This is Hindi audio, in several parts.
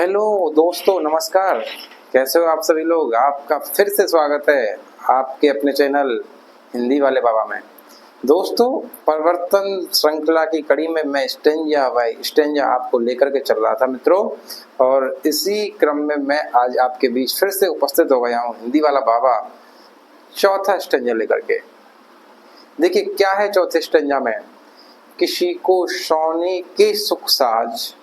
हेलो दोस्तों, नमस्कार। कैसे हो आप सभी लोग। आपका फिर से स्वागत है आपके अपने चैनल हिंदी वाले बाबा में। दोस्तों, परिवर्तन श्रृंखला की कड़ी में मैं स्टेंजा आपको लेकर के चल रहा था मित्रों, और इसी क्रम में मैं आज आपके बीच फिर से उपस्थित हो गया हूँ हिंदी वाला बाबा चौथा स्टेंजा लेकर के। देखिए क्या है चौथे स्टेंजा में। किसी को सोने के सुख साज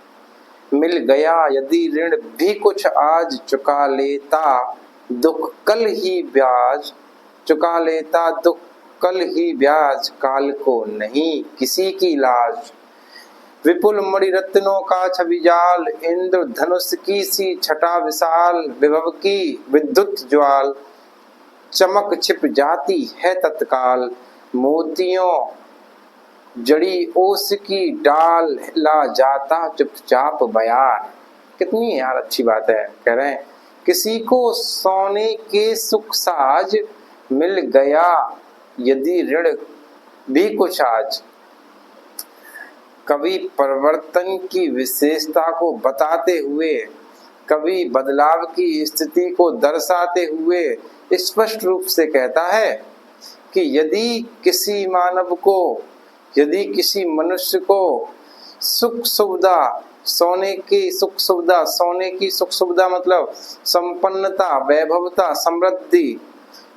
मिल गया यदि ऋण भी कुछ आज, चुका लेता दुख कल ही ब्याज। चुका लेता दुख कल ही ब्याज, काल को नहीं किसी की लाज। विपुल मणि रत्नों का छवि जाल, इंद्र धनुष की सी छटा विशाल। विभव की विद्युत ज्वाल, चमक छिप जाती है तत्काल। मोतियों जड़ी ओस की डाल, ला जाता चुपचाप बयान। कितनी यार अच्छी बात है। कह रहे हैं किसी को सोने के सुख साज मिल गया यदि ऋण भी कुछ आज। कभी परिवर्तन की विशेषता को बताते हुए, कभी बदलाव की स्थिति को दर्शाते हुए स्पष्ट रूप से कहता है कि यदि किसी मनुष्य को सुख सुविधा, सोने की सुख सुविधा मतलब संपन्नता, वैभवता, समृद्धि,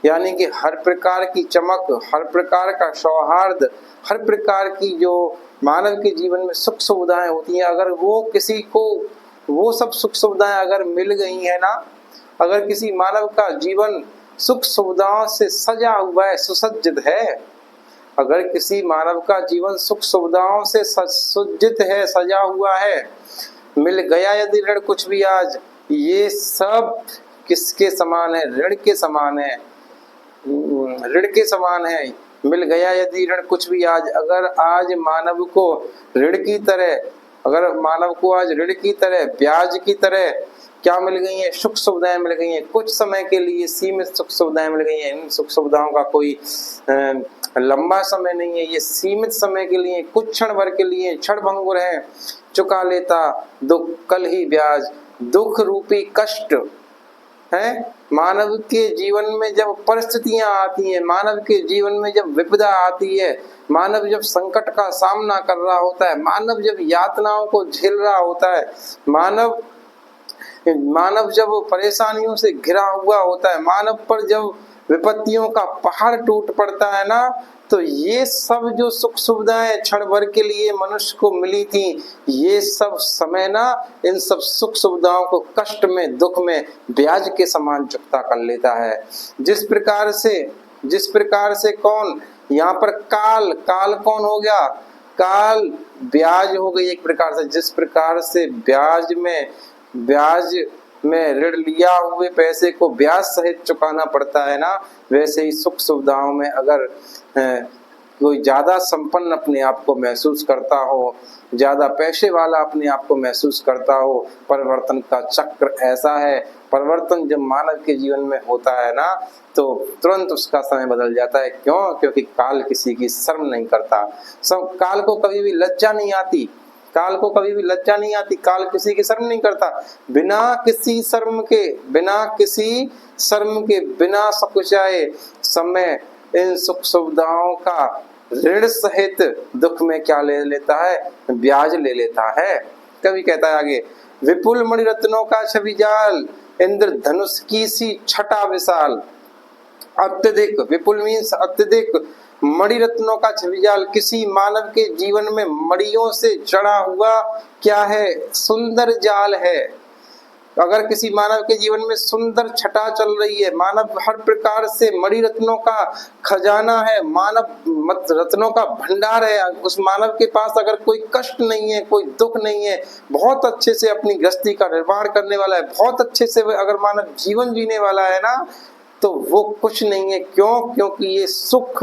यानी कि हर प्रकार की चमक, हर प्रकार का सौहार्द, हर प्रकार की जो मानव के जीवन में सुख सुविधाएं होती हैं, अगर वो किसी को वो सब सुख सुविधाएं अगर मिल गई है ना, अगर किसी मानव का जीवन सुख सुविधाओं से सजा हुआ है, सुसज्जित है, अगर किसी मानव का जीवन सुख सुविधाओं से सुसज्जित है, सजा हुआ है, मिल गया यदि ऋण कुछ भी आज, ये सब किसके समान है? ऋण के समान है। ऋण के समान है। मिल गया यदि ऋण कुछ भी आज, अगर आज मानव को ऋण की तरह, ब्याज की तरह क्या मिल गई है? सुख सुविधाएं मिल गई हैं। कुछ समय के लिए सीमित सुख सुविधाएं मिल गई हैं। इन सुख सुविधाओं का कोई लंबा समय नहीं है, ये सीमित समय के लिए, कुछ क्षण भर के लिए, क्षण भंगुर है। चुका लेता दुख कल ही ब्याज। दुख रूपी कष्ट है मानव के जीवन में जब परिस्थितियां आती हैं, मानव के जीवन में जब विपदा आती है, मानव जब संकट का सामना कर रहा होता है, मानव जब यातनाओं को झेल रहा होता है, मानव जब परेशानियों से घिरा हुआ होता है, मानव पर जब विपत्तियों का पहाड़ टूट पड़ता है ना, तो ये सब जो सुख सुविधाएं क्षण भर के लिए मनुष्य को मिली थी, ये सब समय ना इन सब सुख सुविधाओं को कष्ट में, दुख में ब्याज के समान चुकता कर लेता है। जिस प्रकार से कौन यहाँ पर काल कौन हो गया? काल ब्याज हो गई एक प्रकार से। जिस प्रकार से ब्याज में ऋण लिया हुए पैसे को ब्याज सहित चुकाना पड़ता है ना, वैसे ही सुख सुविधाओं में अगर कोई ज्यादा संपन्न अपने आप को महसूस करता हो, ज्यादा पैसे वाला अपने आप को महसूस करता हो, परिवर्तन का चक्र ऐसा है। परिवर्तन जब मानव के जीवन में होता है ना, तो तुरंत उसका समय बदल जाता है। क्यों? क्योंकि काल किसी की शर्म नहीं करता। काल को कभी भी लज्जा नहीं आती। काल किसी की शर्म नहीं करता। बिना किसी शर्म के बिना सकुचाए समय इन सुख सुविधाओं का ऋण सहित दुख में क्या ले लेता है? ब्याज ले लेता है। कवि कहता है आगे, विपुल मणि रत्नों का छवि जाल, इंद्र धनुष की सी छटा विशाल। अत्यधिक, विपुल मीन्स अत्यधिक, मणि रत्नों का छवि जाल, किसी मानव के जीवन में मणियों से जड़ा हुआ क्या है? सुंदर जाल है। अगर किसी मानव के जीवन में सुंदर छटा चल रही है, मानव हर प्रकार से मणि रत्नों का खजाना है, मानव रत्नों का भंडार है, उस मानव के पास अगर कोई कष्ट नहीं है, कोई दुख नहीं है, बहुत अच्छे से अपनी गृहस्थी का निर्माण करने वाला है, बहुत अच्छे से अगर मानव जीवन जीने वाला है ना, तो वो कुछ नहीं है। क्यों? क्योंकि ये सुख,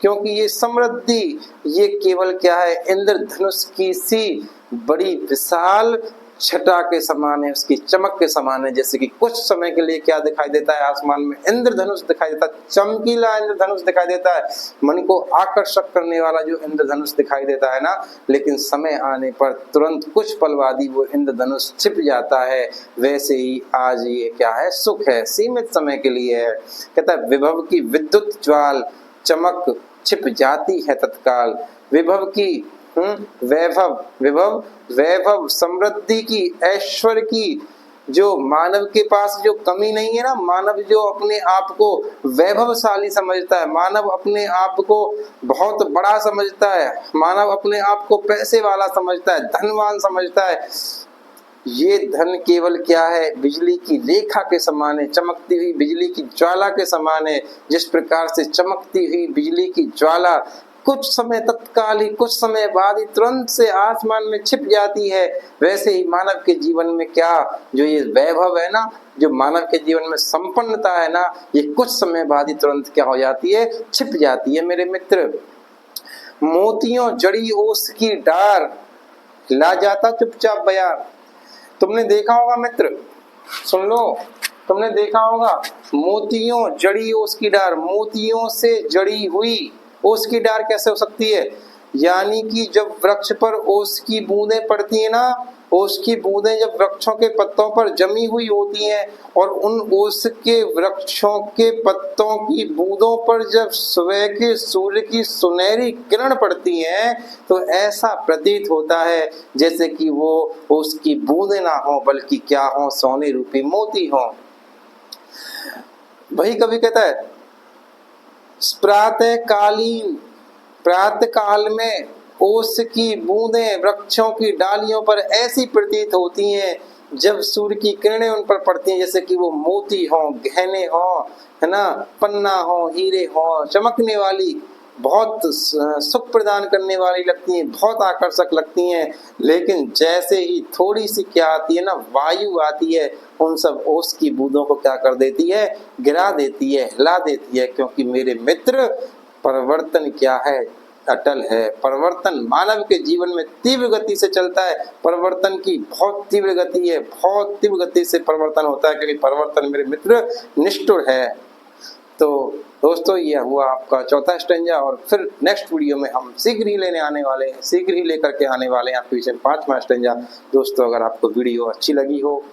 क्योंकि ये समृद्धि, ये केवल क्या है? इंद्रधनुष की सी बड़ी विशाल छटा के समान है, उसकी चमक के समान है। जैसे कि कुछ समय के लिए क्या दिखाई देता है आसमान में, इंद्रधनुष दिखाई देता है, चमकीला इंद्रधनुष दिखाई देता है, मन को आकर्षक करने वाला जो इंद्रधनुष दिखाई देता है ना, लेकिन समय आने पर तुरंत कुछ पल बाद ही वो इंद्रधनुष छिप जाता है। वैसे ही आज ये क्या है, सुख है, सीमित समय के लिए है। कहता है विभव की विद्युत ज्वाल चमक छिप जाती है तत्काल। विभव की वैभव, विभव वैभव, समृद्धि की, ऐश्वर्य की, जो मानव के पास जो कमी नहीं है ना, मानव जो अपने आप को वैभवशाली समझता है, मानव अपने आप को बहुत बड़ा समझता है, मानव अपने आप को पैसे वाला समझता है, धनवान समझता है, ये धन केवल क्या है, बिजली की रेखा के समान है, चमकती हुई बिजली की ज्वाला के समान है। जिस प्रकार से चमकती हुई बिजली की ज्वाला कुछ समय तत्काल ही, कुछ समय बाद ही तुरंत से आसमान में छिप जाती है, वैसे ही मानव के जीवन में क्या जो ये वैभव है ना, जो मानव के जीवन में संपन्नता है ना, ये कुछ समय बाद ही तुरंत क्या हो जाती है, छिप जाती है। मेरे मित्र, मोतियों जड़ी ओस की डार ला जाता चुपचाप बयार। तुमने देखा होगा मित्र, सुन लो, तुमने देखा होगा मोतियों जड़ी ओस की डार, मोतियों से जड़ी हुई ओस की डार कैसे हो सकती है, यानी कि जब वृक्ष पर ओस की बूंदें पड़ती है ना, ओस की बूंदें जब वृक्षों के पत्तों पर जमी हुई होती हैं और उन ओस के वृक्षों के पत्तों की बूंदों पर जब सुबह के सूर्य की सुनहरी किरण पड़ती हैं, तो ऐसा प्रतीत होता है जैसे कि वो ओस की बूंदें ना हो बल्कि क्या हो, सोने रूपी मोती हो। वही कवि कहता है प्रातः काल में ओस की बूंदें वृक्षों की डालियों पर ऐसी प्रतीत होती हैं जब सूर्य की किरणें उन पर पड़ती हैं, जैसे कि वो मोती हो, गहने हो, है ना, पन्ना हो, हीरे हो, चमकने वाली, बहुत सुख प्रदान करने वाली लगती हैं, बहुत आकर्षक लगती हैं। लेकिन जैसे ही थोड़ी सी क्या आती है ना, वायु आती है, उन सब ओस की बूंदों को क्या कर देती है, गिरा देती है, हिला देती है। क्योंकि मेरे मित्र, परिवर्तन क्या है, अटल है। परिवर्तन मानव के जीवन में तीव्र गति से चलता है, परिवर्तन की बहुत तीव्र गति है, बहुत तीव्र गति से परिवर्तन होता है, क्योंकि परिवर्तन मेरे मित्र निष्ठुर है। तो दोस्तों, ये हुआ आपका चौथा स्टेंजा, और फिर नेक्स्ट वीडियो में हम शीघ्र ही लेकर के आने वाले हैं आपके बीच में 5वां स्टेंजा। दोस्तों, अगर आपको वीडियो अच्छी लगी हो,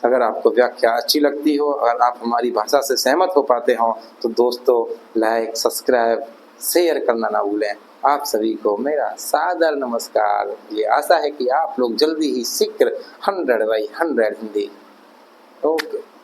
अगर आपको व्याख्या अच्छी लगती हो, अगर आप हमारी भाषा से सहमत हो पाते हो, तो दोस्तों लाइक, सब्सक्राइब, शेयर करना ना भूलें। आप सभी को मेरा सादर नमस्कार। ये आशा है कि आप लोग जल्दी ही शीघ्र 100/100 हिंदी। ओके।